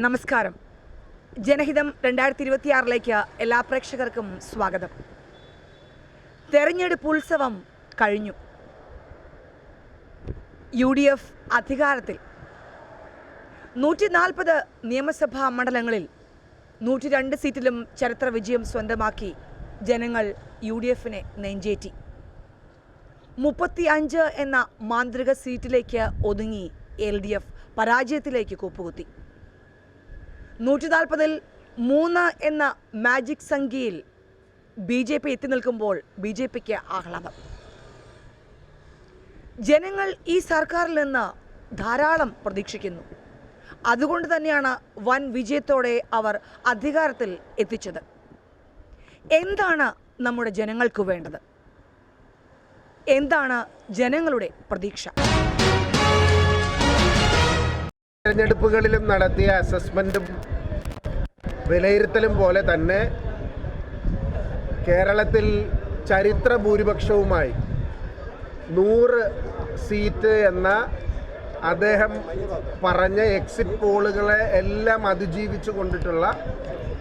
നമസ്കാരം. ജനഹിതം 2026 എല്ലാ പ്രേക്ഷകർക്കും സ്വാഗതം. തെരഞ്ഞെടുപ്പ് ഉത്സവം കഴിഞ്ഞു. UDF അധികാരത്തിൽ. 140 നിയമസഭാ മണ്ഡലങ്ങളിൽ 102 സീറ്റിലും ചരിത്ര വിജയം സ്വന്തമാക്കി ജനങ്ങൾ UDFനെ നെഞ്ചേറ്റി. 35 എന്ന മാന്ത്രിക സീറ്റിലേക്ക് ഒതുങ്ങി LDF പരാജയത്തിലേക്ക് കൂപ്പുകുത്തി. 140-ൽ 3 എന്ന മാജിക് സംഖ്യയിൽ BJP എത്തി നിൽക്കുമ്പോൾ BJPക്ക് ആഹ്ലാദം. ജനങ്ങൾ ഈ സർക്കാരിൽ നിന്ന് ധാരാളം പ്രതീക്ഷിക്കുന്നു. അതുകൊണ്ട് തന്നെയാണ് വൻ വിജയത്തോടെ അവർ അധികാരത്തിൽ എത്തിച്ചത്. എന്താണ് നമ്മുടെ ജനങ്ങൾക്ക് വേണ്ടത്? എന്താണ് ജനങ്ങളുടെ പ്രതീക്ഷ? തെരഞ്ഞെടുപ്പുകളിലും നടത്തിയ അസസ്മെൻറ്റും വിലയിരുത്തലും പോലെ തന്നെ കേരളത്തിൽ ചരിത്ര ഭൂരിപക്ഷവുമായി 100 സീറ്റ് എന്ന അദ്ദേഹം പറഞ്ഞ എക്സിറ്റ് പോളുകളെ എല്ലാം അതിജീവിച്ചു കൊണ്ടിട്ടുള്ള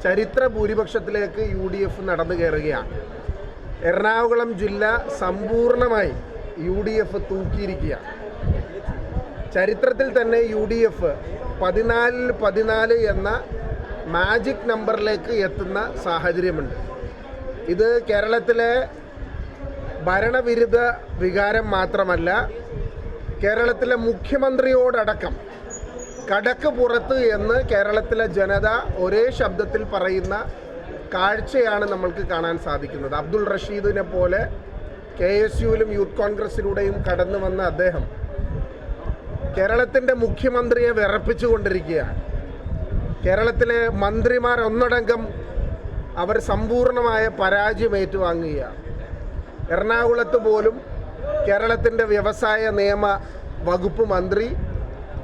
ചരിത്ര ഭൂരിപക്ഷത്തിലേക്ക് UDF നടന്നു കയറുകയാണ്. എറണാകുളം ജില്ല സമ്പൂർണ്ണമായി UDF തൂക്കിയിരിക്കുകയാണ്. ചരിത്രത്തിൽ തന്നെ UDF 14 എന്ന മാജിക് നമ്പറിലേക്ക് എത്തുന്ന സാഹചര്യമുണ്ട്. ഇത് കേരളത്തിലെ ഭരണവിരുദ്ധ വികാരം മാത്രമല്ല, കേരളത്തിലെ മുഖ്യമന്ത്രിയോടടക്കം കടക്ക് പുറത്ത് എന്ന് കേരളത്തിലെ ജനത ഒരേ ശബ്ദത്തിൽ പറയുന്ന കാഴ്ചയാണ് നമ്മൾക്ക് കാണാൻ സാധിക്കുന്നത്. അബ്ദുൾ റഷീദിനെ പോലെ KSUവിലും യൂത്ത് കോൺഗ്രസിലൂടെയും കടന്നു വന്ന അദ്ദേഹം കേരളത്തിൻ്റെ മുഖ്യമന്ത്രിയെ വിറപ്പിച്ചുകൊണ്ടിരിക്കുകയാണ്. കേരളത്തിലെ മന്ത്രിമാർ ഒന്നടങ്കം അവർ സമ്പൂർണമായ പരാജയം ഏറ്റുവാങ്ങുകയാണ്. എറണാകുളത്ത് പോലും കേരളത്തിൻ്റെ വ്യവസായ നിയമ വകുപ്പ് മന്ത്രി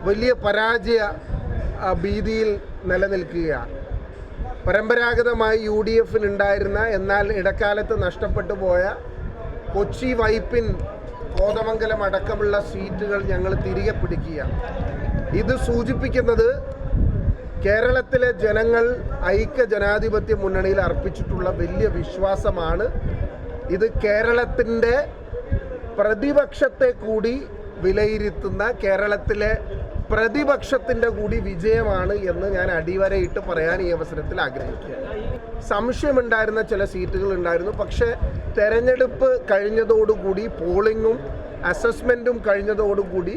വലിയ പരാജയ ഭീതിയിൽ നിലനിൽക്കുകയാണ്. പരമ്പരാഗതമായി UDFിനുണ്ടായിരുന്ന എന്നാൽ ഇടക്കാലത്ത് നഷ്ടപ്പെട്ടു പോയ കൊച്ചി വൈപ്പിൻ കോതമംഗലം അടക്കമുള്ള സീറ്റുകൾ ഞങ്ങൾ തിരികെ പിടിക്കുകയാണ്. ഇത് സൂചിപ്പിക്കുന്നത് കേരളത്തിലെ ജനങ്ങൾ ഐക്യ ജനാധിപത്യ മുന്നണിയിൽ അർപ്പിച്ചിട്ടുള്ള വലിയ വിശ്വാസമാണ്. ഇത് കേരളത്തിൻ്റെ പ്രതിപക്ഷത്തെ കൂടി വിലയിരുത്തുന്ന കേരളത്തിലെ പ്രതിപക്ഷത്തിൻ്റെ കൂടി വിജയമാണ് എന്ന് ഞാൻ അടിവരയിട്ട് പറയാൻ ഈ അവസരത്തിൽ ആഗ്രഹിക്കുകയാണ്. സംശയമുണ്ടായിരുന്ന ചില സീറ്റുകൾ ഉണ്ടായിരുന്നു. പക്ഷേ തെരഞ്ഞെടുപ്പ് കഴിഞ്ഞതോടുകൂടി പോളിങ്ങും അസസ്മെൻറ്റും കഴിഞ്ഞതോടുകൂടി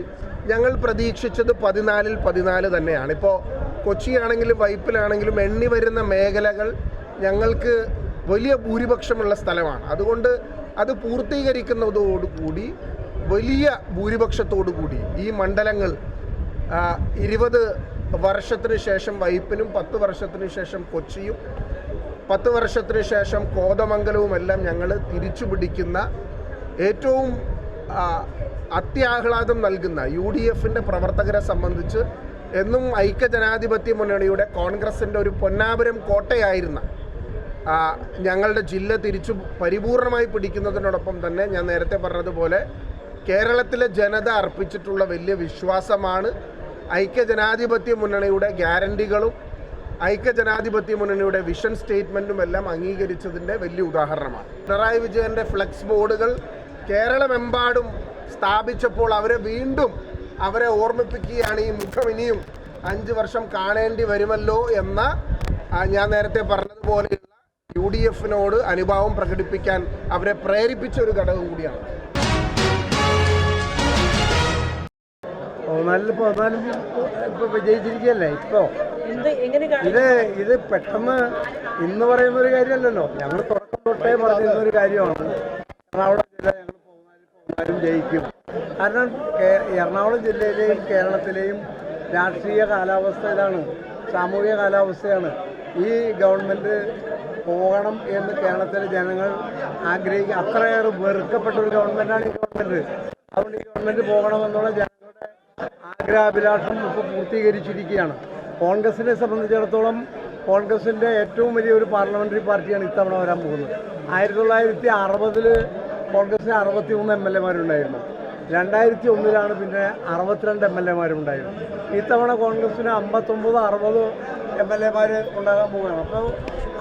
ഞങ്ങൾ പ്രതീക്ഷിച്ചത് 14-ൽ 14 തന്നെയാണ്. ഇപ്പോൾ കൊച്ചിയാണെങ്കിലും വൈപ്പിലാണെങ്കിലും എണ്ണി വരുന്ന മേഖലകൾ ഞങ്ങൾക്ക് വലിയ ഭൂരിപക്ഷമുള്ള സ്ഥലമാണ്. അതുകൊണ്ട് അത് പൂർത്തീകരിക്കുന്നതോടുകൂടി വലിയ ഭൂരിപക്ഷത്തോടു കൂടി ഈ മണ്ഡലങ്ങൾ 20 വർഷത്തിന് ശേഷം വൈപ്പിനും 10 വർഷത്തിന് ശേഷം കൊച്ചിയും 10 വർഷത്തിന് ശേഷം കോതമംഗലവുമെല്ലാം ഞങ്ങൾ തിരിച്ചു പിടിക്കുന്ന ഏറ്റവും അത്യാഹ്ലാദം നൽകുന്ന UDFിൻ്റെ പ്രവർത്തകരെ സംബന്ധിച്ച് എന്നും ഐക്യ ജനാധിപത്യ മുന്നണിയുടെ കോൺഗ്രസിൻ്റെ ഒരു പൊന്നാപുരം കോട്ടയായിരുന്ന ഞങ്ങളുടെ ജില്ല തിരിച്ചു പരിപൂർണമായി പിടിക്കുന്നതിനോടൊപ്പം തന്നെ ഞാൻ നേരത്തെ പറഞ്ഞതുപോലെ കേരളത്തിലെ ജനത അർപ്പിച്ചിട്ടുള്ള വലിയ വിശ്വാസമാണ് ഐക്യ ജനാധിപത്യ മുന്നണിയുടെ ഗ്യാരണ്ടികളും ഐക്യ ജനാധിപത്യ മുന്നണിയുടെ വിഷൻ സ്റ്റേറ്റ്മെൻറ്റും എല്ലാം അംഗീകരിച്ചതിൻ്റെ വലിയ ഉദാഹരണമാണ്. പിണറായി വിജയൻ്റെ ഫ്ലെക്സ് ബോർഡുകൾ കേരളമെമ്പാടും സ്ഥാപിച്ചപ്പോൾ അവരെ ഓർമ്മിപ്പിക്കുകയാണ് ഈ മുഖം ഇനിയും 5 വർഷം കാണേണ്ടി വരുമല്ലോ എന്ന ഞാൻ നേരത്തെ പറഞ്ഞതുപോലെയുള്ള UDFിനോട് അനുഭാവം പ്രകടിപ്പിക്കാൻ അവരെ പ്രേരിപ്പിച്ച ഒരു ഘടകം കൂടിയാണ്. ഇപ്പോൾ വിജയിച്ചിരിക്കുകയല്ലേ. ഇപ്പോൾ ഇത് പെട്ടെന്ന് ഇന്ന് പറയുന്ന ഒരു കാര്യമല്ലല്ലോ. ഞങ്ങൾ തുടക്കം തൊട്ടേ പറഞ്ഞിരുന്ന ഒരു കാര്യമാണ്. എറണാകുളം ജില്ല ഞങ്ങൾ പോന്നാലും ജയിക്കും. കാരണം എറണാകുളം ജില്ലയിലെയും കേരളത്തിലെയും രാഷ്ട്രീയ കാലാവസ്ഥ ഇതാണ്, സാമൂഹിക കാലാവസ്ഥയാണ്. ഈ ഗവൺമെൻറ് പോകണം എന്ന് കേരളത്തിലെ ജനങ്ങൾ ആഗ്രഹിക്കുക. അത്രയേറെ വെറുക്കപ്പെട്ട ഒരു ഗവൺമെൻറ്റാണ് ഈ ഗവൺമെൻറ്. അതുകൊണ്ട് ഈ ഗവൺമെൻറ് പോകണമെന്നുള്ള ജനങ്ങളുടെ ആഗ്രഹാഭിലാഷം ഇപ്പോൾ പൂർത്തീകരിച്ചിരിക്കുകയാണ്. കോൺഗ്രസിനെ സംബന്ധിച്ചിടത്തോളം കോൺഗ്രസിൻ്റെ ഏറ്റവും വലിയൊരു പാർലമെൻ്ററി പാർട്ടിയാണ് ഇത്തവണ വരാൻ പോകുന്നത്. 1960-ൽ കോൺഗ്രസിന് 63 MLA മാരുണ്ടായിരുന്നു. 2001 പിന്നെ 62 MLA ഉണ്ടായിരുന്നു. ഇത്തവണ കോൺഗ്രസിന് 59-60 MLA ഉണ്ടാകാൻ പോവുകയാണ്. അപ്പോൾ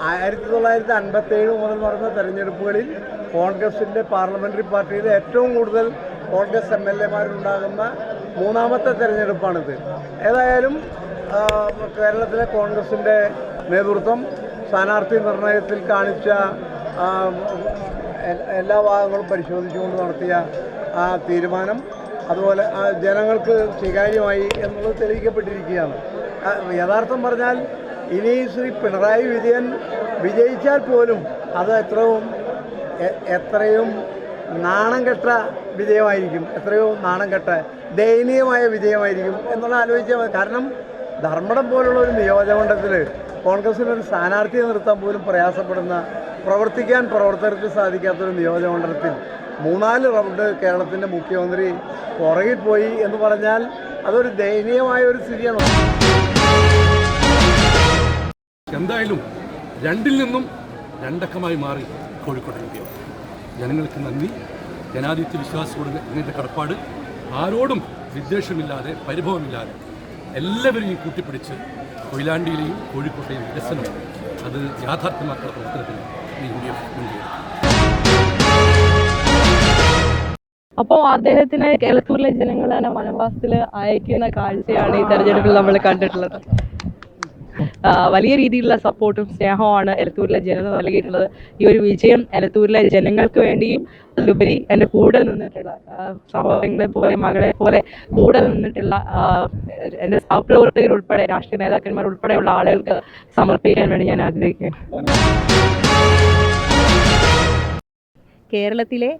1957 മുതൽ നടന്ന തെരഞ്ഞെടുപ്പുകളിൽ കോൺഗ്രസിൻ്റെ പാർലമെൻ്ററി പാർട്ടിയിൽ ഏറ്റവും കൂടുതൽ കോൺഗ്രസ് MLA ഉണ്ടാകുന്ന മൂന്നാമത്തെ തെരഞ്ഞെടുപ്പാണിത്. ഏതായാലും കേരളത്തിലെ കോൺഗ്രസിൻ്റെ നേതൃത്വം സ്ഥാനാർത്ഥി നിർണയത്തിൽ കാണിച്ച എല്ലാ ഭാഗങ്ങളും പരിശോധിച്ചുകൊണ്ട് നടത്തിയ ആ തീരുമാനം അതുപോലെ ജനങ്ങൾക്ക് സ്വീകാര്യമായി എന്നുള്ളത് തെളിയിക്കപ്പെട്ടിരിക്കുകയാണ്. യഥാർത്ഥം പറഞ്ഞാൽ ഇനി ശ്രീ പിണറായി വിജയൻ വിജയിച്ചാൽ പോലും അത് എത്രയും നാണം കെട്ട വിജയമായിരിക്കും, എത്രയോ നാണം കെട്ട ദയനീയമായ വിജയമായിരിക്കും എന്നുള്ള ആലോചിച്ചാൽ മതി. കാരണം ധർമ്മടം പോലുള്ള ഒരു നിയോജകമണ്ഡലത്തിൽ കോൺഗ്രസിനൊരു സ്ഥാനാർത്ഥിയെ നിർത്താൻ പോലും പ്രയാസപ്പെടുന്ന, പ്രവർത്തിക്കാൻ പ്രവർത്തകർക്ക് സാധിക്കാത്തൊരു നിയോജകമണ്ഡലത്തിൽ 3-4 റൗണ്ട് കേരളത്തിൻ്റെ മുഖ്യമന്ത്രി പുറകിൽ പോയി എന്ന് പറഞ്ഞാൽ അതൊരു ദയനീയമായ ഒരു സ്ഥിതിയാണ്. എന്തായാലും 2-ൽ നിന്നും 2 അക്കമായി മാറി കോഴിക്കോട് ഇന്ത്യ. ജനങ്ങൾക്ക് നന്ദി. ജനാധിപത്യ വിശ്വാസത്തോട് ഇങ്ങനത്തെ കടപ്പാട് ആരോടും വിദ്വേഷമില്ലാതെ പരിഭവമില്ലാതെ എല്ലാവരെയും കൂട്ടിപ്പിടിച്ച് കൊയിലാണ്ടിയിലെയും കോഴിക്കോട്ടെയും വികസനം അത് യാഥാർത്ഥ്യമാക്കുന്ന പ്രവർത്തനത്തിന് UDF മുൻകൈ. അപ്പോൾ അദ്ദേഹത്തിന് എലത്തൂരിലെ ജനങ്ങൾ തന്നെ വനവാസത്തിൽ അയക്കുന്ന കാഴ്ചയാണ് ഈ തെരഞ്ഞെടുപ്പിൽ നമ്മൾ കണ്ടിട്ടുള്ളത്. വലിയ രീതിയിലുള്ള സപ്പോർട്ടും സ്നേഹവുമാണ് എലത്തൂരിലെ ജനത നൽകിയിട്ടുള്ളത്. ഈ ഒരു വിജയം എലത്തൂരിലെ ജനങ്ങൾക്ക് വേണ്ടിയും അതിലുപരി എൻ്റെ കൂടെ നിന്നിട്ടുള്ള സഹോദരങ്ങളെ പോലെ മകളെ പോലെ കൂടെ നിന്നിട്ടുള്ള എൻ്റെ സഹപ്രവർത്തകർ ഉൾപ്പെടെ രാഷ്ട്രീയ നേതാക്കന്മാർ ഉൾപ്പെടെയുള്ള ആളുകൾക്ക് സമർപ്പിക്കാൻ വേണ്ടി ഞാൻ ആഗ്രഹിക്കുകയാണ്. കേരളത്തിലെ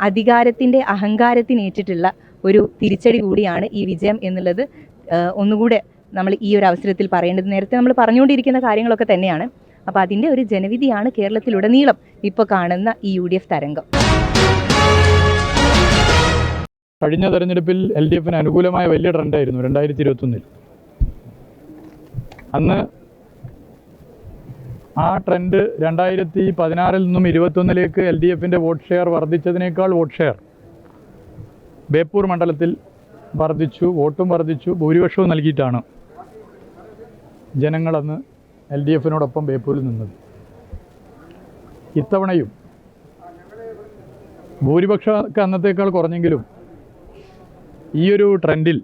അധികാരത്തിൻ്റെ അഹങ്കാരത്തിനേറ്റിട്ടുള്ള ഒരു തിരിച്ചടി കൂടിയാണ് ഈ വിജയം എന്നുള്ളത് ഒന്നുകൂടെ നമ്മൾ ഈ ഒരു അവസരത്തിൽ പറയേണ്ടത്. നേരത്തെ നമ്മൾ പറഞ്ഞുകൊണ്ടിരിക്കുന്ന കാര്യങ്ങളൊക്കെ തന്നെയാണ്. അപ്പോൾ അതിൻ്റെ ഒരു ജനവിധിയാണ് കേരളത്തിലുടനീളം ഇപ്പോൾ കാണുന്ന ഈ UDF തരംഗം. കഴിഞ്ഞ തെരഞ്ഞെടുപ്പിൽ LDFന് അനുകൂലമായ വലിയ ട്രെൻഡായിരുന്നു 2021. അന്ന് ആ ട്രെൻഡ് 2016 നിന്നും 2021 LDFൻ്റെ വോട്ട് ഷെയർ വർദ്ധിച്ചതിനേക്കാൾ വോട്ട് ഷെയർ ബേപ്പൂർ മണ്ഡലത്തിൽ വർദ്ധിച്ചു, വോട്ടും വർദ്ധിച്ചു, ഭൂരിപക്ഷവും നൽകിയിട്ടാണ് ജനങ്ങളന്ന് LDFനോടൊപ്പം ബേപ്പൂരിൽ നിന്നത്. ഇത്തവണയും ഭൂരിപക്ഷമൊക്കെ അന്നത്തേക്കാൾ കുറഞ്ഞെങ്കിലും ഈ ഒരു ട്രെൻഡിൽ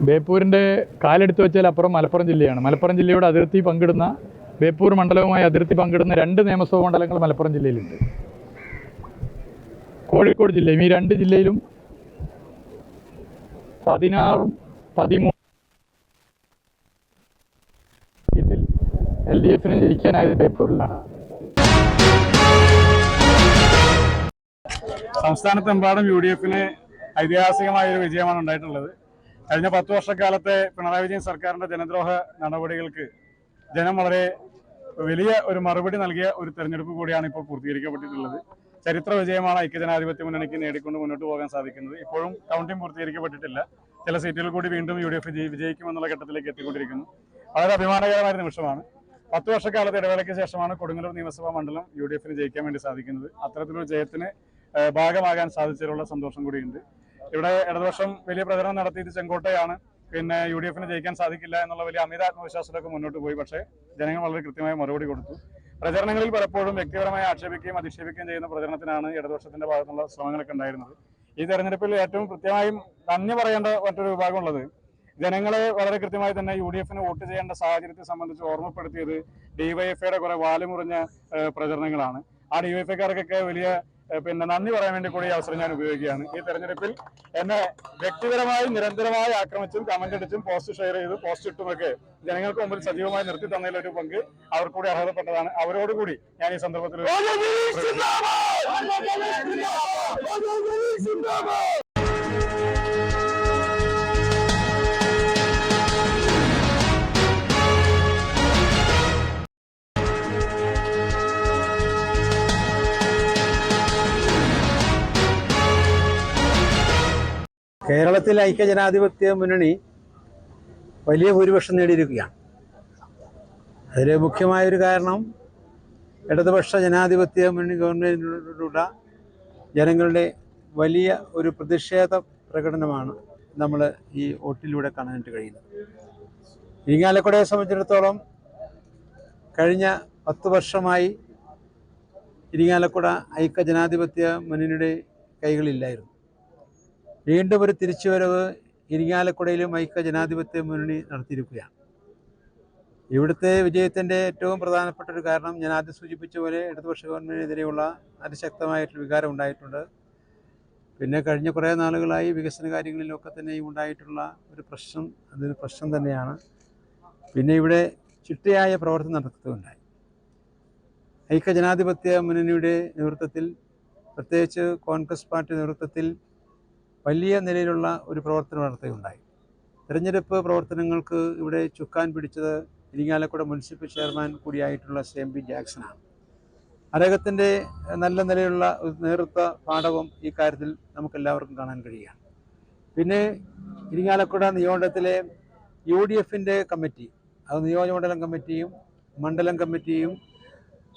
ബേപ്പൂരിൻ്റെ കാലെടുത്ത് വെച്ചാൽ അപ്പുറം മലപ്പുറം ജില്ലയാണ്. മലപ്പുറം ജില്ലയുടെ അതിർത്തി പങ്കിടുന്ന, ബേപ്പൂർ മണ്ഡലവുമായി അതിർത്തി പങ്കിടുന്ന 2 നിയമസഭാ മണ്ഡലങ്ങൾ മലപ്പുറം ജില്ലയിലുണ്ട്. കോഴിക്കോട് ജില്ലയും ഈ 2 ജില്ലയിലും 16-ഉം 13 ഇതിൽ LDFന് ജയിക്കാനായത് ബേപ്പൂരിലാണ്. സംസ്ഥാനത്തെമ്പാടും UDFന് ഐതിഹാസികമായൊരു വിജയമാണ് ഉണ്ടായിട്ടുള്ളത്. കഴിഞ്ഞ 10 വർഷക്കാലത്തെ പിണറായി വിജയൻ സർക്കാരിൻ്റെ ജനദ്രോഹ നടപടികൾക്ക് ജനം വളരെ വലിയ ഒരു മറുപടി നൽകിയ ഒരു തെരഞ്ഞെടുപ്പ് കൂടിയാണ് ഇപ്പോൾ പൂർത്തീകരിക്കപ്പെട്ടിട്ടുള്ളത്. ചരിത്ര വിജയമാണ് ഐക്യജനാധിപത്യ മുന്നണിക്ക് നേടിക്കൊണ്ട് മുന്നോട്ട് പോകാൻ സാധിക്കുന്നത്. ഇപ്പോഴും കൗണ്ടിംഗ് പൂർത്തീകരിക്കപ്പെട്ടിട്ടില്ല. ചില സീറ്റുകൾ കൂടി വീണ്ടും UDF വിജയിക്കുമെന്നുള്ള ഘട്ടത്തിലേക്ക് എത്തിക്കൊണ്ടിരിക്കുന്നു. വളരെ അഭിമാനകരമായ നിമിഷമാണ്. 10 വർഷക്കാലത്തെ ഇടവേളയ്ക്ക് ശേഷമാണ് കൊടുങ്ങല്ലൂർ നിയമസഭാ മണ്ഡലം UDFന് ജയിക്കാൻ വേണ്ടി സാധിക്കുന്നത്. അത്തരത്തിലൊരു ജയത്തിന് ഭാഗമാകാൻ സാധിച്ചതിലുള്ള സന്തോഷം കൂടിയുണ്ട്. ഇവിടെ ഇടതുപക്ഷം വലിയ പ്രചരണം നടത്തിയത് ചെങ്കോട്ടയാണ്, പിന്നെ UDFന് ജയിക്കാൻ സാധിക്കില്ല എന്നുള്ള വലിയ അമിത ആത്മവിശ്വാസത്തിലൊക്കെ മുന്നോട്ട് പോയി. പക്ഷേ ജനങ്ങൾ വളരെ കൃത്യമായ മറുപടി കൊടുത്തു. പ്രചരണങ്ങളിൽ പലപ്പോഴും വ്യക്തിപരമായി ആക്ഷേപിക്കുകയും അധിക്ഷേപിക്കുകയും ചെയ്യുന്ന പ്രചരണത്തിനാണ് ഇടതുപക്ഷത്തിന്റെ ഭാഗത്തുള്ള ശ്രമങ്ങളൊക്കെ ഉണ്ടായിരുന്നത്. ഈ തെരഞ്ഞെടുപ്പിൽ ഏറ്റവും കൃത്യമായും നന്ദി പറയേണ്ട മറ്റൊരു വിഭാഗമുള്ളത് ജനങ്ങളെ വളരെ കൃത്യമായി തന്നെ UDFന് വോട്ട് ചെയ്യേണ്ട സാഹചര്യത്തെ സംബന്ധിച്ച് ഓർമ്മപ്പെടുത്തിയത് DYFIയുടെ കുറെ വാലുമുറിഞ്ഞ പ്രചരണങ്ങളാണ്. ആ DYFIക്കാർക്കൊക്കെ വലിയ നന്ദി പറയാൻ വേണ്ടി കൂടി ഈ അവസരം ഞാൻ ഉപയോഗിക്കുകയാണ്. ഈ തെരഞ്ഞെടുപ്പിൽ എന്നെ വ്യക്തിപരമായി നിരന്തരമായി ആക്രമിച്ചും കമന്റ് അടിച്ചും പോസ്റ്റ് ഷെയർ ചെയ്ത് പോസ്റ്റ് ഇട്ടുമൊക്കെ ജനങ്ങൾക്ക് മുമ്പിൽ സജീവമായി നിർത്തി തന്നതിലൊരു പങ്ക് അവർ കൂടി അർഹതപ്പെട്ടതാണ്. അവരോടുകൂടി ഞാൻ ഈ സന്ദർഭത്തിൽ കേരളത്തിൽ ഐക്യജനാധിപത്യ മുന്നണി വലിയ ഭൂരിപക്ഷം നേടിയിരിക്കുകയാണ്. അതിൽ മുഖ്യമായൊരു കാരണം ഇടതുപക്ഷ ജനാധിപത്യ മുന്നണി ഗവൺമെൻറ്റിനുള്ള ജനങ്ങളുടെ വലിയ ഒരു പ്രതിഷേധ പ്രകടനമാണ് നമ്മൾ ഈ വോട്ടിലൂടെ കാണാനായിട്ട് കഴിയുന്നത്. ഇരിങ്ങാലക്കുടയെ സംബന്ധിച്ചിടത്തോളം കഴിഞ്ഞ 10 വർഷമായി ഇരിങ്ങാലക്കുട ഐക്യജനാധിപത്യ മുന്നണിയുടെ കൈകളില്ലായിരുന്നു. വീണ്ടും ഒരു തിരിച്ചുവരവ് ഇരിങ്ങാലക്കുടയിലും ഐക്യജനാധിപത്യ മുന്നണി നടത്തിയിരിക്കുകയാണ്. ഇവിടുത്തെ വിജയത്തിൻ്റെ ഏറ്റവും പ്രധാനപ്പെട്ട ഒരു കാരണം ഞാൻ ആദ്യം സൂചിപ്പിച്ച പോലെ ഇടതുപക്ഷ ഗവൺമെൻറ്റിനെതിരെയുള്ള അതിശക്തമായിട്ടൊരു വികാരം ഉണ്ടായിട്ടുണ്ട്. പിന്നെ കഴിഞ്ഞ കുറേ നാളുകളായി വികസന കാര്യങ്ങളിലൊക്കെ തന്നെയും ഉണ്ടായിട്ടുള്ള ഒരു പ്രശ്നം, അതൊരു പ്രശ്നം തന്നെയാണ്. പിന്നെ ഇവിടെ ചിട്ടയായ പ്രവർത്തനം നടത്തുകയുണ്ടായി. ഐക്യജനാധിപത്യ മുന്നണിയുടെ നേതൃത്വത്തിൽ, പ്രത്യേകിച്ച് കോൺഗ്രസ് പാർട്ടി നേതൃത്വത്തിൽ വലിയ നിലയിലുള്ള ഒരു പ്രവർത്തനം നടത്തുകയുണ്ടായി. തിരഞ്ഞെടുപ്പ് പ്രവർത്തനങ്ങൾക്ക് ഇവിടെ ചുക്കാൻ പിടിച്ചത് ഇരിങ്ങാലക്കുട മുനിസിപ്പൽ ചെയർമാൻ കൂടിയായിട്ടുള്ള CMB ജാക്സനാണ്. അദ്ദേഹത്തിൻ്റെ നല്ല നിലയിലുള്ള നേതൃത്വ പാഠവും ഈ കാര്യത്തിൽ നമുക്കെല്ലാവർക്കും കാണാൻ കഴിയുകയാണ്. പിന്നെ ഇരിങ്ങാലക്കുട നിയോജകത്തിലെ UDFൻ്റെ കമ്മിറ്റി, അത് നിയോജകമണ്ഡലം കമ്മിറ്റിയും മണ്ഡലം കമ്മിറ്റിയും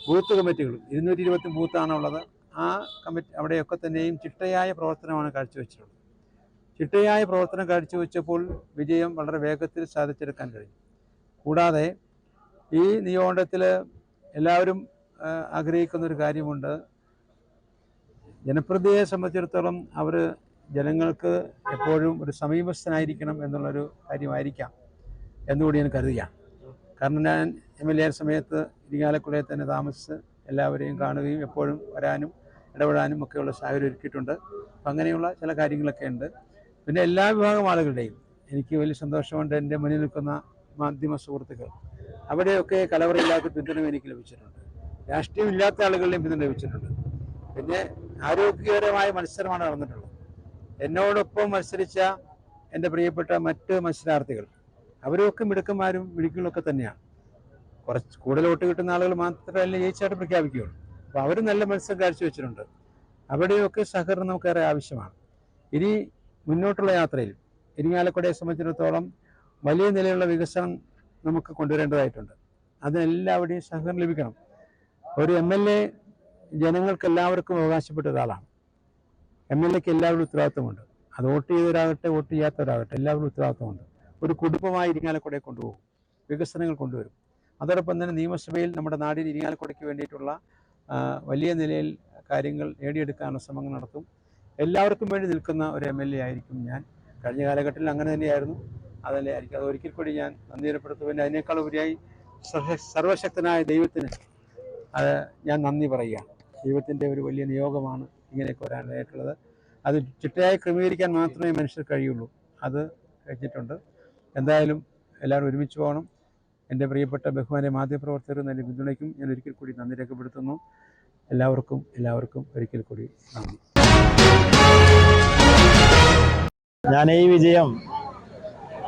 ബൂത്ത് കമ്മിറ്റികളും 220 ബൂത്താണുള്ളത്. ആ കമ്മിറ്റി അവിടെയൊക്കെ തന്നെയും ചിട്ടയായ പ്രവർത്തനമാണ് കാഴ്ചവെച്ചിട്ടുള്ളത്. ചിട്ടയായ പ്രവർത്തനം കാഴ്ചവെച്ചപ്പോൾ വിജയം വളരെ വേഗത്തിൽ സാധിച്ചെടുക്കാൻ കഴിഞ്ഞു. കൂടാതെ ഈ നിയോജകത്തിൽ എല്ലാവരും ആഗ്രഹിക്കുന്നൊരു കാര്യമുണ്ട്. ജനപ്രതിനിധിയെ സംബന്ധിച്ചിടത്തോളം അവർ ജനങ്ങൾക്ക് എപ്പോഴും ഒരു സമീപസ്ഥനായിരിക്കണം എന്നുള്ളൊരു കാര്യമായിരിക്കാം എന്നുകൂടി ഞാൻ കരുതുകയാണ്. കാരണം ഞാൻ MLA സമയത്ത് ഇരിങ്ങാലക്കുടയിൽ തന്നെ താമസിച്ച് എല്ലാവരെയും കാണുകയും എപ്പോഴും വരാനും ഇടപെടാനും ഒക്കെയുള്ള സാഹചര്യം ഒരുക്കിയിട്ടുണ്ട്. അപ്പം അങ്ങനെയുള്ള ചില കാര്യങ്ങളൊക്കെ ഉണ്ട്. പിന്നെ എല്ലാ വിഭാഗം ആളുകളുടെയും എനിക്ക് വലിയ സന്തോഷമുണ്ട്. എൻ്റെ മുന്നിൽ നിൽക്കുന്ന മാധ്യമ സുഹൃത്തുക്കൾ, അവിടെയൊക്കെ കലവറയില്ലാത്ത പിന്തുണ എനിക്ക് ലഭിച്ചിട്ടുണ്ട്. രാഷ്ട്രീയമില്ലാത്ത ആളുകളുടെയും പിന്തുണ ലഭിച്ചിട്ടുണ്ട്. പിന്നെ ആരോഗ്യകരമായ മത്സരമാണ് നടന്നിട്ടുള്ളത്. എന്നോടൊപ്പം മത്സരിച്ച എൻ്റെ പ്രിയപ്പെട്ട മറ്റ് മത്സരാർത്ഥികൾ അവരൊക്കെ മിടുക്കന്മാരും മിടുക്കുകളൊക്കെ തന്നെയാണ്. കുറച്ച് കൂടുതൽ വോട്ട് കിട്ടുന്ന ആളുകൾ മാത്രമല്ല ജയിച്ചായിട്ട് പ്രഖ്യാപിക്കുകയുള്ളൂ. അപ്പോൾ അവർ നല്ല മത്സരം കാഴ്ചവെച്ചിട്ടുണ്ട്. അവിടെയൊക്കെ സഹകരണം നമുക്കേറെ ആവശ്യമാണ്. ഇനി മുന്നോട്ടുള്ള യാത്രയിൽ ഇരിങ്ങാലക്കുടയെ സംബന്ധിച്ചിടത്തോളം വലിയ നിലയിലുള്ള വികസനം നമുക്ക് കൊണ്ടുവരേണ്ടതായിട്ടുണ്ട്. അതിനെല്ലാവരുടെയും സഹകരണം ലഭിക്കണം. ഒരു MLA ജനങ്ങൾക്ക് എല്ലാവർക്കും അവകാശപ്പെട്ട ഒരാളാണ്. MLAക്ക് എല്ലാവരും ഉത്തരവാദിത്വമുണ്ട്. അത് വോട്ട് ചെയ്തവരാകട്ടെ വോട്ട് ചെയ്യാത്തവരാകട്ടെ എല്ലാവരും ഉത്തരവാദിത്വമുണ്ട്. ഒരു കുടുംബമായി ഇരിങ്ങാലക്കുടയെ കൊണ്ടുപോകും, വികസനങ്ങൾ കൊണ്ടുവരും. അതോടൊപ്പം തന്നെ നിയമസഭയിൽ നമ്മുടെ നാടിൽ ഇരിങ്ങാലക്കുടയ്ക്ക് വേണ്ടിയിട്ടുള്ള വലിയ നിലയിൽ കാര്യങ്ങൾ നേടിയെടുക്കാനുള്ള ശ്രമങ്ങൾ നടത്തും. എല്ലാവർക്കും വേണ്ടി നിൽക്കുന്ന ഒരു MLA ആയിരിക്കും ഞാൻ. കഴിഞ്ഞ കാലഘട്ടത്തിൽ അങ്ങനെ തന്നെയായിരുന്നു. അതല്ലേ ആയിരിക്കും. അത് ഒരിക്കൽ കൂടി ഞാൻ നന്ദി രേഖപ്പെടുത്തും. അതിനേക്കാൾ ഉപരിയായി സർവശക്തനായ ദൈവത്തിന് ഞാൻ നന്ദി പറയുകയാണ്. ദൈവത്തിൻ്റെ ഒരു വലിയ നിയോഗമാണ് ഇങ്ങനെയൊക്കെ വരാനായിട്ടുള്ളത്. അത് ചിട്ടയായി ക്രമീകരിക്കാൻ മാത്രമേ മനുഷ്യർ കഴിയുള്ളൂ. അത് കഴിഞ്ഞിട്ടുണ്ട്. എന്തായാലും എല്ലാവരും ഒരുമിച്ച് പോകണം. എൻ്റെ പ്രിയപ്പെട്ട ബഹുമാന്യ മാധ്യമപ്രവർത്തകർ നല്ല പിന്തുണയ്ക്കും ഞാൻ ഒരിക്കൽ കൂടി നന്ദി രേഖപ്പെടുത്തുന്നു. എല്ലാവർക്കും ഒരിക്കൽ കൂടി നന്ദി. ഞാൻ ഈ വിജയം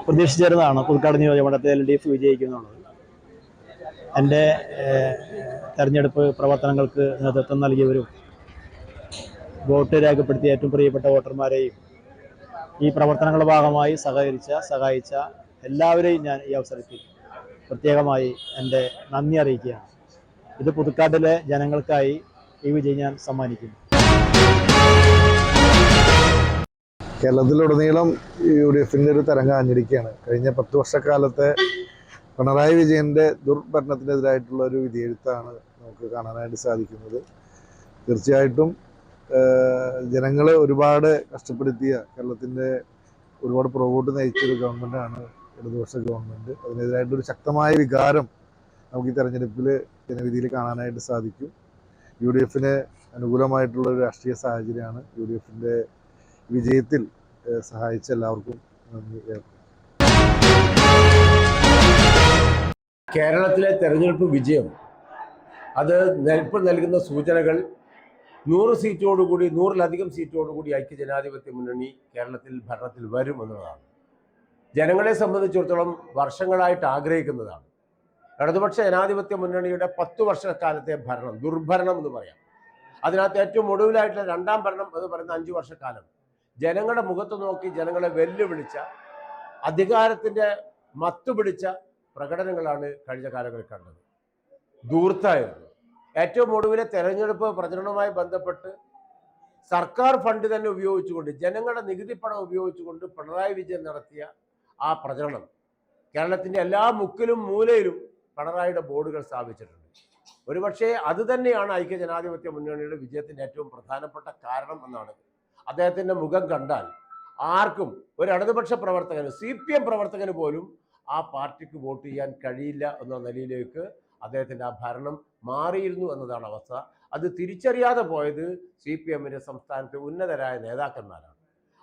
പ്രതീക്ഷിച്ചിരുന്നതാണ്. പുതുക്കാട് നിയോജകമണ്ഡലത്തിൽ LDF വിജയിക്കുന്നുള്ളത്. എൻ്റെ തെരഞ്ഞെടുപ്പ് പ്രവർത്തനങ്ങൾക്ക് നേതൃത്വം നൽകിയവരും വോട്ട് രേഖപ്പെടുത്തിയ ഏറ്റവും പ്രിയപ്പെട്ട വോട്ടർമാരെയും ഈ പ്രവർത്തനങ്ങളുടെ ഭാഗമായി സഹായിച്ച എല്ലാവരെയും ഞാൻ ഈ അവസരത്തിൽ പ്രത്യേകമായി എൻ്റെ നന്ദി അറിയിക്കുകയാണ്. ഇത് പുതുക്കാട്ടിലെ ജനങ്ങൾക്കായി ഈ വിജയം ഞാൻ സമ്മാനിക്കുന്നു. കേരളത്തിലുടനീളം UDFൻ്റെ ഒരു തരംഗം ആഞ്ഞടിക്കുകയാണ്. കഴിഞ്ഞ 10 വർഷക്കാലത്തെ പിണറായി വിജയൻ്റെ ദുർഭരണത്തിനെതിരായിട്ടുള്ള ഒരു വിധിയെഴുത്താണ് നമുക്ക് കാണാനായിട്ട് സാധിക്കുന്നത്. തീർച്ചയായിട്ടും ജനങ്ങളെ ഒരുപാട് കഷ്ടപ്പെടുത്തിയ, കേരളത്തിൻ്റെ ഒരുപാട് പുറകോട്ട് നയിച്ചൊരു ഗവൺമെൻറ്റാണ് ഇടതുപക്ഷ ഗവൺമെൻറ്. അതിനെതിരായിട്ടൊരു ശക്തമായ വികാരം നമുക്ക് ഈ തെരഞ്ഞെടുപ്പിൽ ജനവിധിയിൽ കാണാനായിട്ട് സാധിക്കും. UDFന് അനുകൂലമായിട്ടുള്ളൊരു രാഷ്ട്രീയ സാഹചര്യമാണ്. UDFൻ്റെ വിജയത്തിൽ സഹായിച്ച എല്ലാവർക്കും നന്ദി. കേരളത്തിലെ തെരഞ്ഞെടുപ്പ് വിജയം അത് ഇപ്പോൾ നൽകുന്ന സൂചനകൾ 100 സീറ്റോടുകൂടി 100-ലധികം സീറ്റോടുകൂടി ഐക്യജനാധിപത്യ മുന്നണി കേരളത്തിൽ ഭരണത്തിൽ വരും എന്നുള്ളതാണ്. ജനങ്ങളെ സംബന്ധിച്ചിടത്തോളം വർഷങ്ങളായിട്ട് ആഗ്രഹിക്കുന്നതാണ്. ഇടതുപക്ഷ ജനാധിപത്യ മുന്നണിയുടെ 10 വർഷക്കാലത്തെ ഭരണം, ദുർഭരണം എന്ന് പറയാം. അതിനകത്ത് ഏറ്റവും ഒടുവിലായിട്ടുള്ള 2ാം ഭരണം എന്ന് പറയുന്ന 5 വർഷക്കാലം ജനങ്ങളുടെ മുഖത്ത് നോക്കി ജനങ്ങളെ വെല്ലുവിളിച്ച, അധികാരത്തിൻ്റെ മത്തുപിടിച്ച പ്രകടനങ്ങളാണ് കഴിഞ്ഞ കാലങ്ങളിൽ കണ്ടത്. ധൂർത്തായിരുന്നു. ഏറ്റവും ഒടുവിലെ തെരഞ്ഞെടുപ്പ് പ്രചരണവുമായി ബന്ധപ്പെട്ട് സർക്കാർ ഫണ്ട് തന്നെ ഉപയോഗിച്ചുകൊണ്ട്, ജനങ്ങളുടെ നികുതി പണം ഉപയോഗിച്ചുകൊണ്ട് പിണറായി വിജയൻ നടത്തിയ ആ പ്രചരണം കേരളത്തിൻ്റെ എല്ലാ മുക്കിലും മൂലയിലും പിണറായിയുടെ ബോർഡുകൾ സ്ഥാപിച്ചിട്ടുണ്ട്. ഒരുപക്ഷെ അത് തന്നെയാണ് ഐക്യജനാധിപത്യ മുന്നണിയുടെ വിജയത്തിൻ്റെ ഏറ്റവും പ്രധാനപ്പെട്ട കാരണം എന്നാണ്. അദ്ദേഹത്തിൻ്റെ മുഖം കണ്ടാൽ ആർക്കും, ഒരു ഇടതുപക്ഷ പ്രവർത്തകന്, CPM പ്രവർത്തകന് പോലും ആ പാർട്ടിക്ക് വോട്ട് ചെയ്യാൻ കഴിയില്ല എന്ന നിലയിലേക്ക് അദ്ദേഹത്തിൻ്റെ ആ ഭരണം മാറിയിരുന്നു എന്നതാണ് അവസ്ഥ. അത് തിരിച്ചറിയാതെ പോയത് CPMന്റെ സംസ്ഥാനത്തെ ഉന്നതരായ നേതാക്കന്മാരാണ്.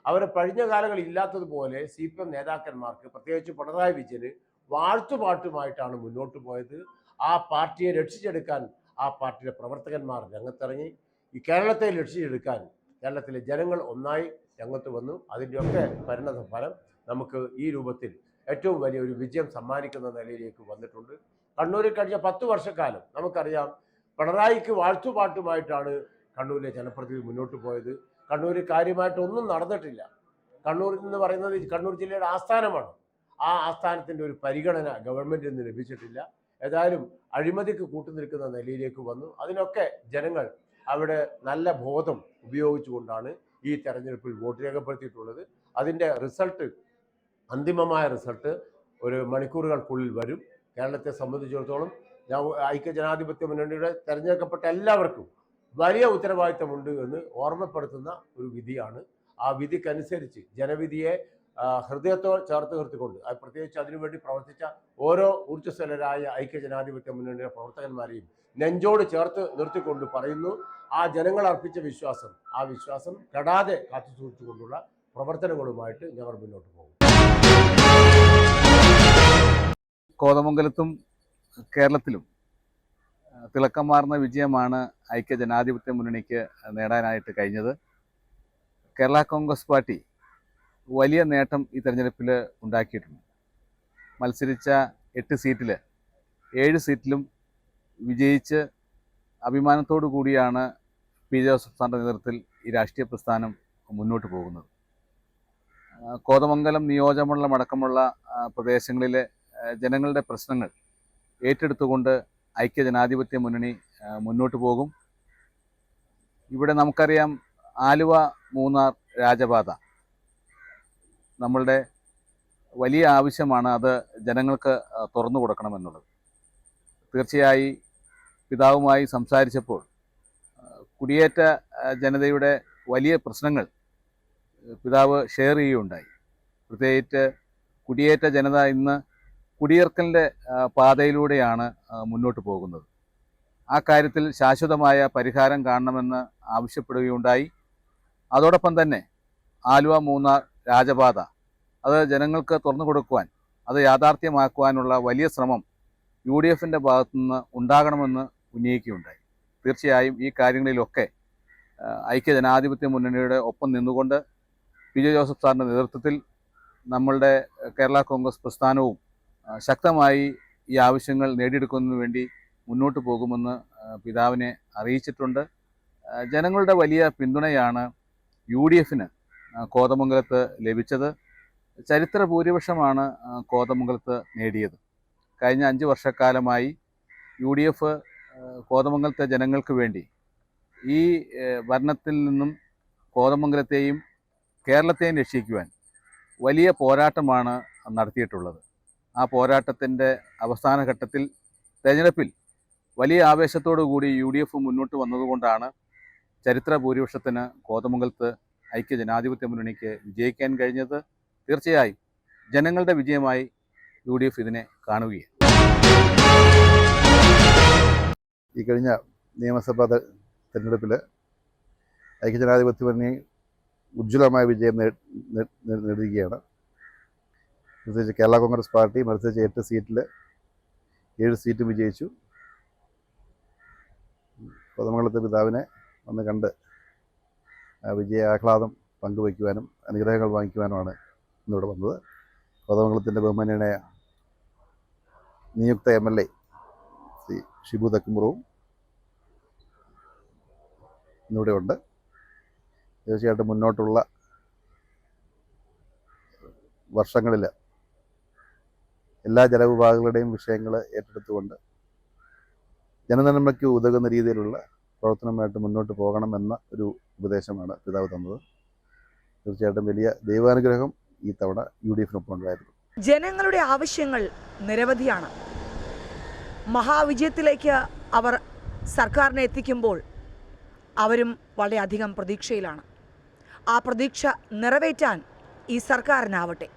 അവർ കഴിഞ്ഞ കാലങ്ങളിൽ ഇല്ലാത്തതുപോലെ CPM നേതാക്കന്മാർക്ക്, പ്രത്യേകിച്ച് പിണറായി വിജയന് വാഴ്ത്തുപാട്ടുമായിട്ടാണ് മുന്നോട്ട് പോയത്. ആ പാർട്ടിയെ രക്ഷിച്ചെടുക്കാൻ ആ പാർട്ടിയുടെ പ്രവർത്തകന്മാർ രംഗത്തിറങ്ങി. ഈ കേരളത്തെ രക്ഷിച്ചെടുക്കാൻ കേരളത്തിലെ ജനങ്ങൾ ഒന്നായി രംഗത്ത് വന്നു. അതിൻ്റെയൊക്കെ പരിണത ഫലം നമുക്ക് ഈ രൂപത്തിൽ ഏറ്റവും വലിയ ഒരു വിജയം സമ്മാനിക്കുന്ന നിലയിലേക്ക് വന്നിട്ടുണ്ട്. കണ്ണൂരിൽ കഴിഞ്ഞ 10 വർഷക്കാലം നമുക്കറിയാം, പിണറായിക്ക് വാഴ്ത്തുപാട്ടുമായിട്ടാണ് കണ്ണൂരിലെ ജനപ്രതിനിധി മുന്നോട്ട് പോയത്. കണ്ണൂരിൽ കാര്യമായിട്ടൊന്നും നടന്നിട്ടില്ല. കണ്ണൂർ എന്ന് പറയുന്നത് കണ്ണൂർ ജില്ലയുടെ ആസ്ഥാനമാണ്. ആ ആസ്ഥാനത്തിൻ്റെ ഒരു പരിഗണന ഗവൺമെൻറ്റിൽ നിന്ന് ലഭിച്ചിട്ടില്ല. ഏതായാലും അഴിമതിക്ക് കൂട്ടുനിൽക്കുന്ന നിലയിലേക്ക് വന്നു. അതിനൊക്കെ ജനങ്ങൾ അവിടെ നല്ല ബോധം ഉപയോഗിച്ചുകൊണ്ടാണ് ഈ തെരഞ്ഞെടുപ്പിൽ വോട്ട് രേഖപ്പെടുത്തിയിട്ടുള്ളത്. അതിൻ്റെ റിസൾട്ട്, അന്തിമമായ റിസൾട്ട് ഒരു മണിക്കൂറുകൾക്കുള്ളിൽ വരും. കേരളത്തെ സംബന്ധിച്ചിടത്തോളം ഐക്യജനാധിപത്യ മുന്നണിയുടെ തെരഞ്ഞെടുക്കപ്പെട്ട എല്ലാവർക്കും വലിയ ഉത്തരവാദിത്തമുണ്ട് എന്ന് ഓർമ്മപ്പെടുത്തുന്ന ഒരു വിധിയാണ്. ആ വിധിക്കനുസരിച്ച് ജനവിധിയെ ഹൃദയത്തോട് ചേർത്ത് നിർത്തിക്കൊണ്ട്, പ്രത്യേകിച്ച് അതിനുവേണ്ടി പ്രവർത്തിച്ച ഓരോ ഊർജ്ജസ്വലരായ ഐക്യജനാധിപത്യ മുന്നണിയുടെ പ്രവർത്തകന്മാരെയും നെഞ്ചോട് ചേർത്ത് നിർത്തിക്കൊണ്ട് പറയുന്നു, ആ ജനങ്ങൾ അർപ്പിച്ച വിശ്വാസം, ആ വിശ്വാസം കെടാതെ കാത്തു സൂക്ഷിച്ചുകൊണ്ടുള്ള പ്രവർത്തനങ്ങളുമായിട്ട് ഞങ്ങൾ മുന്നോട്ട് പോകും. കോതമംഗലത്തും കേരളത്തിലും തിളക്കമാർന്ന വിജയമാണ് ഐക്യജനാധിപത്യ മുന്നണിക്ക് നേടാനായിട്ട് കഴിഞ്ഞത്. കേരള കോൺഗ്രസ് പാർട്ടി വലിയ നേട്ടം ഈ തെരഞ്ഞെടുപ്പിൽ ഉണ്ടാക്കിയിട്ടുണ്ട്. മത്സരിച്ച 8 സീറ്റിൽ 7 സീറ്റിലും വിജയിച്ച് അഭിമാനത്തോടു കൂടിയാണ് പി ജോസഫ് സാറിൻ്റെ നേതൃത്വത്തിൽ ഈ രാഷ്ട്രീയ പ്രസ്ഥാനം മുന്നോട്ട് പോകുന്നത്. കോതമംഗലം നിയോജകമണ്ഡലം അടക്കമുള്ള പ്രദേശങ്ങളിലെ ജനങ്ങളുടെ പ്രശ്നങ്ങൾ ഏറ്റെടുത്തുകൊണ്ട് ഐക്യജനാധിപത്യ മുന്നണി മുന്നോട്ട് പോകും. ഇവിടെ നമുക്കറിയാം, ആലുവ മൂന്നാർ രാജപാത നമ്മളുടെ വലിയ ആവശ്യമാണ്. അത് ജനങ്ങൾക്ക് തുറന്നു കൊടുക്കണമെന്നുള്ളത്. തീർച്ചയായും പിതാവുമായി സംസാരിച്ചപ്പോൾ കുടിയേറ്റ ജനതയുടെ വലിയ പ്രശ്നങ്ങൾ പിതാവ് ഷെയർ ചെയ്യുകയുണ്ടായി. പ്രത്യേകിച്ച് കുടിയേറ്റ ജനത ഇന്ന് കുടിയേർക്കലിൻ്റെ പാതയിലൂടെയാണ് മുന്നോട്ട് പോകുന്നത്. ആ കാര്യത്തിൽ ശാശ്വതമായ പരിഹാരം കാണണമെന്ന് ആവശ്യപ്പെടുകയുണ്ടായി. അതോടൊപ്പം തന്നെ ആലുവ മൂന്നാർ രാജപാത അത് ജനങ്ങൾക്ക് തുറന്നു കൊടുക്കുവാൻ, അത് യാഥാർത്ഥ്യമാക്കുവാനുള്ള വലിയ ശ്രമം UDFൻ്റെ ഭാഗത്തുനിന്ന് ഉണ്ടാകണമെന്ന് ഉന്നയിക്കുകയുണ്ടായി. തീർച്ചയായും ഈ കാര്യങ്ങളിലൊക്കെ ഐക്യജനാധിപത്യ മുന്നണിയുടെ ഒപ്പം നിന്നുകൊണ്ട് പി ജെ ജോസഫ് സാറിൻ്റെ നേതൃത്വത്തിൽ നമ്മളുടെ കേരള കോൺഗ്രസ് പ്രസ്ഥാനവും ശക്തമായി ഈ ആവശ്യങ്ങൾ നേടിയെടുക്കുന്നതിന് വേണ്ടി മുന്നോട്ട് പോകുമെന്ന് പിതാവിനെ അറിയിച്ചിട്ടുണ്ട്. ജനങ്ങളുടെ വലിയ പിന്തുണയാണ് UDFന് കോതമംഗലത്ത് ലഭിച്ചത്. ചരിത്ര ഭൂരിപക്ഷമാണ് കോതമംഗലത്ത് നേടിയത്. കഴിഞ്ഞ 5 വർഷക്കാലമായി UDF കോതമംഗലത്തെ ജനങ്ങൾക്ക് വേണ്ടി ഈ ഭരണത്തിൽ നിന്നും കോതമംഗലത്തെയും കേരളത്തെയും രക്ഷിക്കുവാൻ വലിയ പോരാട്ടമാണ് നടത്തിയിട്ടുള്ളത്. ആ പോരാട്ടത്തിൻ്റെ അവസാന ഘട്ടത്തിൽ തെരഞ്ഞെടുപ്പിൽ വലിയ ആവേശത്തോടു കൂടി UDF മുന്നോട്ട് വന്നതുകൊണ്ടാണ് ചരിത്ര ഭൂരിപക്ഷത്തിന് കോതമംഗലത്ത് ഐക്യജനാധിപത്യ മുന്നണിക്ക് വിജയിക്കാൻ കഴിഞ്ഞത്. തീർച്ചയായും ജനങ്ങളുടെ വിജയമായി UDF ഇതിനെ കാണുകയാണ്. ഈ കഴിഞ്ഞ നിയമസഭാ തെരഞ്ഞെടുപ്പിൽ ഐക്യജനാധിപത്യ മുന്നണി ഉജ്ജ്വലമായ വിജയം നേടുകയാണ്. പ്രത്യേകിച്ച് കേരള കോൺഗ്രസ് പാർട്ടി മത്സരിച്ച 8 സീറ്റിൽ 7 സീറ്റും വിജയിച്ചു. കോതമംഗലത്തെ പിതാവിനെ വന്ന് കണ്ട് വിജയ ആഹ്ലാദം പങ്കുവയ്ക്കുവാനും അനുഗ്രഹങ്ങൾ വാങ്ങിക്കുവാനുമാണ് ഇന്നിവിടെ വന്നത്. കോതമംഗലത്തിൻ്റെ ബഹുമാന്യനായ നിയുക്ത MLA ശ്രീ ഷിബു തക്കുമുറവും ഇന്നിവിടെ ഉണ്ട്. തീർച്ചയായിട്ടും മുന്നോട്ടുള്ള വർഷങ്ങളിൽ എല്ലാ ജനവിഭാഗങ്ങളുടെയും വിഷയങ്ങൾ ഏറ്റെടുത്തുകൊണ്ട് ജനനന്മയ്ക്ക് ഉതകുന്ന രീതിയിലുള്ള പ്രവർത്തനമായിട്ട് മുന്നോട്ട് പോകണമെന്ന ഒരു ഉപദേശമാണ് പിതാവ് തന്നത്. തീർച്ചയായിട്ടും വലിയ ദൈവാനുഗ്രഹം ഈ തവണ UDF-നൊപ്പം ഉണ്ടായിരുന്നു. ജനങ്ങളുടെ ആവശ്യങ്ങൾ നിരവധിയാണ്. മഹാവിജയത്തിലേക്ക് അവർ സർക്കാരിനെ എത്തിക്കുമ്പോൾ അവരും വളരെയധികം പ്രതീക്ഷയിലാണ്. ആ പ്രതീക്ഷ നിറവേറ്റാൻ ഈ സർക്കാരിനാവട്ടെ.